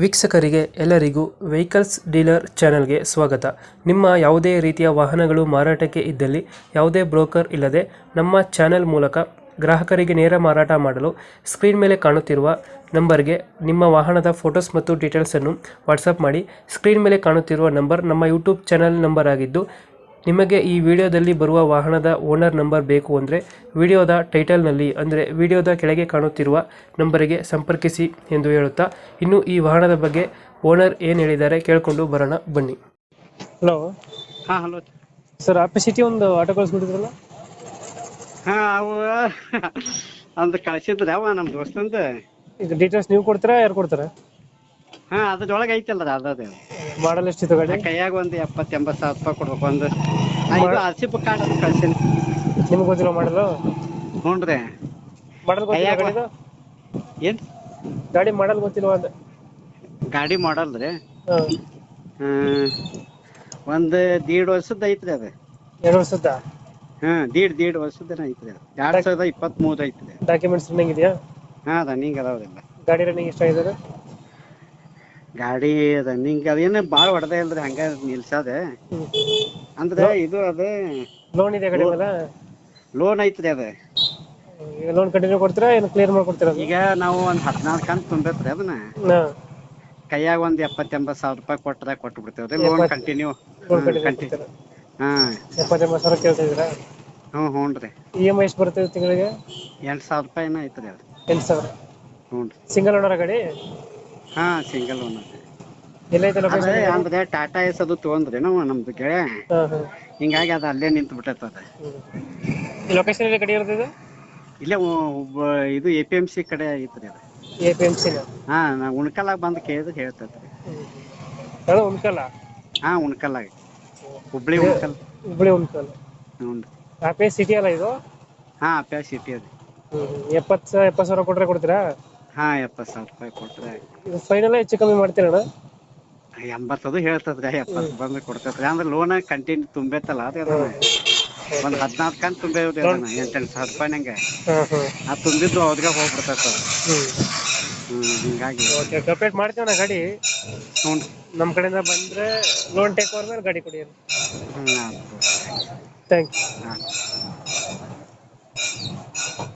ವೀಕ್ಷಕರಿಗೆ ಎಲ್ಲರಿಗೂ vehicles dealer ಚಾನೆಲ್ಗೆ ಸ್ವಾಗತ. ನಿಮ್ಮ ಯಾವುದೇ ರೀತಿಯ ವಾಹನಗಳು ಮಾರಾಟಕ್ಕೆ ಇದ್ದಲ್ಲಿ ಯಾವುದೇ ಬ್ರೋಕರ್ ಇಲ್ಲದೆ ನಮ್ಮ ಚಾನೆಲ್ ಮೂಲಕ ಗ್ರಾಹಕರಿಗೆ ನೇರ ಮಾರಾಟ ಮಾಡಲು ಸ್ಕ್ರೀನ್ ಮೇಲೆ ಕಾಣುತ್ತಿರುವ ನಂಬರ್ಗೆ ನಿಮ್ಮ ವಾಹನದ ಫೋಟೋಸ್ ಮತ್ತು ಡೀಟೇಲ್ಸನ್ನು ವಾಟ್ಸಪ್ ಮಾಡಿ. ಸ್ಕ್ರೀನ್ ಮೇಲೆ ಕಾಣುತ್ತಿರುವ ನಂಬರ್ ನಮ್ಮ ಯೂಟ್ಯೂಬ್ ಚಾನೆಲ್ ನಂಬರ್ ಆಗಿದ್ದು, ನಿಮಗೆ ಈ ವಿಡಿಯೋದಲ್ಲಿ ಬರುವ ವಾಹನದ ಓನರ್ ನಂಬರ್ ಬೇಕು ಅಂದರೆ ವಿಡಿಯೋದ ಟೈಟಲ್ನಲ್ಲಿ ಅಂದರೆ ವಿಡಿಯೋದ ಕೆಳಗೆ ಕಾಣುತ್ತಿರುವ ನಂಬರಿಗೆ ಸಂಪರ್ಕಿಸಿ ಎಂದು ಹೇಳುತ್ತಾ, ಇನ್ನು ಈ ವಾಹನದ ಬಗ್ಗೆ ಓನರ್ ಏನು ಹೇಳಿದ್ದಾರೆ ಕೇಳಿಕೊಂಡು ಬರೋಣ ಬನ್ನಿ. ಹಲೋ. ಹಾ ಹಲೋ ಸರ್, ಆಪಿ ಸಿಟಿ ಒಂದು ಆಟೋ ಕಳಿಸ್ಬಿಟ್ಟಿದ್ರಲ್ಲ? ಹಾ ಅವು ಅಂದ್ ಕಳ್ಸಿದ್ರ ಅವ ನಮ್ ದೋಸ್ತಂದ. ಇದು ಡೀಟೇಲ್ಸ್ ನೀವು ಕೊಡ್ತೀರಾ, ಯಾರು ಕೊಡ್ತಾರೆ? ಹಾ ಅದ್ರೊಳಗೆ ಐತಲ್ಲ ಅದೇ ಮಾಡಲ್ ಎಷ್ಟಿತ್ತು ಗಾಡಿ? ಕೈಯಾಗ ಒಂದು 70-80 ಸಾವಿರ ರೂಪಾಯಿ ಕೊಡ್ಬೇಕು. ಒಂದು ಇದು ಆರ್ಸಿಪ್ ಕಾರ್ಡ್ ಅಂತ ಕಳ್ಸೀನಿ. ನಿಮ್ಗೆ ಗೊತ್ತಿಲ್ಲ ಮಾಡಲು? ಹ್ಞೂನ್ರಿ. ಮಾಡಲ್ ಗೊತ್ತಿಲ್ಲ ಗಾಡಿದು? ಏನ್ ಗಾಡಿ ಮಾಡಲ್ ಗೊತ್ತಿಲ್ವಾ ಅಂತ? ಗಾಡಿ ಮಾಡಲ್ ರೀ? ಹಾಂ, ಒಂದು 1.5 ವರ್ಷದ ಐತ್ರಿ ಅದು. 2 ವರ್ಷದ? ಹಾ 1.5 ವರ್ಷದ ಐತ್ರಿ ಅದು. 2023 ಐತ್ರಿ. ಡಾಕ್ಯುಮೆಂಟ್ಸ್ ರನ್ನಿಂಗ್ ಇದೆಯಾ? ಹಾ ರನ್ನಿಂಗ್ ಅದಾವ್ರಿಲ್ಲ. ಗಾಡಿ ರನ್ನಿಂಗ್ ಎಷ್ಟಾಗಿದೆ? ಗಾಡಿ ರನ್ನಿಂಗ್ ಅದೇನು ಭಾಳ ಹೊಡೆದ ಇಲ್ರಿ, ಹಂಗ ನಿಲ್ಸದ. ಅಂದ್ರೆ ಇದು ಅದು ಲೋನ್ ಇದೆ ಗಾಡಿ ಮೇಲೆ? ಲೋನ್ ಐತ್ರಿ ಅದ. ಈಗ ಲೋನ್ ಕಂಟಿನ್ಯೂ ಕೊಡ್ತೀರಾ ಏನು ಕ್ಲಿಯರ್ ಮಾಡ್ಕೊಡ್ತೀರಾ? ಈಗ ನಾವು ಒಂದು 14 ಕಂತು ತುಂಬೈತ್ರಿ ಅದನ್ನ. ಹಾಂ, ಕೈಯಾಗ ಒಂದು 70-80 ಸಾವಿರ ರೂಪಾಯಿ ಕೊಟ್ಟು ಬಿಡ್ತೇವ್ರಿ. Loan continue. ಹಾ 70-80 ಸಾವಿರ ಕೇಳ್ತಾ ಇದ್ದೀರಾ? ಹ್ಞೂ ರೀ. EMI ಎಷ್ಟು ಬರ್ತದೆ ತಿಂಗಳಿಗೆ? 8,000 ರೂಪಾಯಿನ ಐತ್ರಿ ಅದು. 8,000? ಹ್ಞೂ ರೀ. ಸಿಂಗಲ್ ಓನರ್ ಗಾಡಿ? ಹಾ ಸಿಂಗಲ್ ಓನರ್. ಎಲ್ಲೈತೆ ಲೊಕೇಶನ್? ಅಂದ್ರೆ ಟಾಟಾ ಎಸ್ ಅದು ತೊಗೊಂಡ್ರಿ ನಾವು ನಮ್ದು ಗೆಳೆಯ. ಹಿಂಗಾಗಿ ಅದು ಅಲ್ಲೇ ನಿಂತು ಬಿಟ್ಟೈತೆ ಅದು. ಲೊಕೇಶನ್ ಎಲ್ಲಿ ಗಾಡಿ ಇರ್ತದೆ? ಇಲ್ಲೇ ಇದು APMC ಕಡೆ ಐತ್ರಿ ಅದು. APMC? ಹಾ ನಾ ಉಣ್ಕಲ್ಲಾಗ ಬಂದು ಕೇಳಿದ್ರೆ ಹೇಳ್ತೈತ್ರಿ. ಅದು ಉಣ್ಕಲ್ಲ? ಹಾ ಉಣ್ಕಲ್ಲಾಗ, ಹುಬ್ಳಿ ಉಣ್ಕಲ್. ಹುಬ್ಳಿ ಉಣ್ಕಲ್. ಹ್ಞೂ ರೀ. ಆಪೇ ಸಿಟಿ ಅಲ್ಲ ಇದು? ಹಾ ಅಪ್ಪ ಸಿಟಿ ಅದು. 70 ಸಾವಿರ ಕೊಟ್ರೆ ಕೊಡ್ತೀರಾ? ಹಾ 70 ಸಾವಿರ ರೂಪಾಯಿ ಕೊಟ್ರೆ ಇದು ಫೈನಲ್ ಹೆಚ್ಚು ಕಮ್ಮಿ ಮಾಡ್ತೀರಣ್ಣ? 80 ಅದು ಹೇಳ್ತದ್ರಿ. 70 ಬಂದ್ರೆ ಕೊಡ್ತೈತ್ರಿ. ಅಂದ್ರೆ ಲೋನ್ ಕಂಟಿನ್ಯೂ ತುಂಬೈತಲ್ಲ ಅದು. ಅದನ್ನ ಒಂದು 14 ಕಂತು ತುಂಬೇವ್ರಿ ಅದನ್ನ 8-8 ಸಾವಿರ ರೂಪಾಯಿ ನಂಗೆ. ಆ ತುಂಬಿದ್ದು ಅವ್ರಿಗೆ ಹೋಗ್ಬಿಡ್ತೈತ. ಹಿಂಗಾಗಿ ಕಂಪ್ಲೀಟ್ ಮಾಡ್ತೀವಣ್ಣ ಗಾಡಿ. ಹ್ಞೂ ನಮ್ಮ ಕಡೆಯಿಂದ ಬಂದ್ರೆ ಲೋನ್ ಟೇಕ್ ಓವರ್ ಮೇಲೆ ಗಾಡಿ ಕೊಡಿ. ಹ್ಞೂ ಥ್ಯಾಂಕ್ ಯು. ಹಾಂ.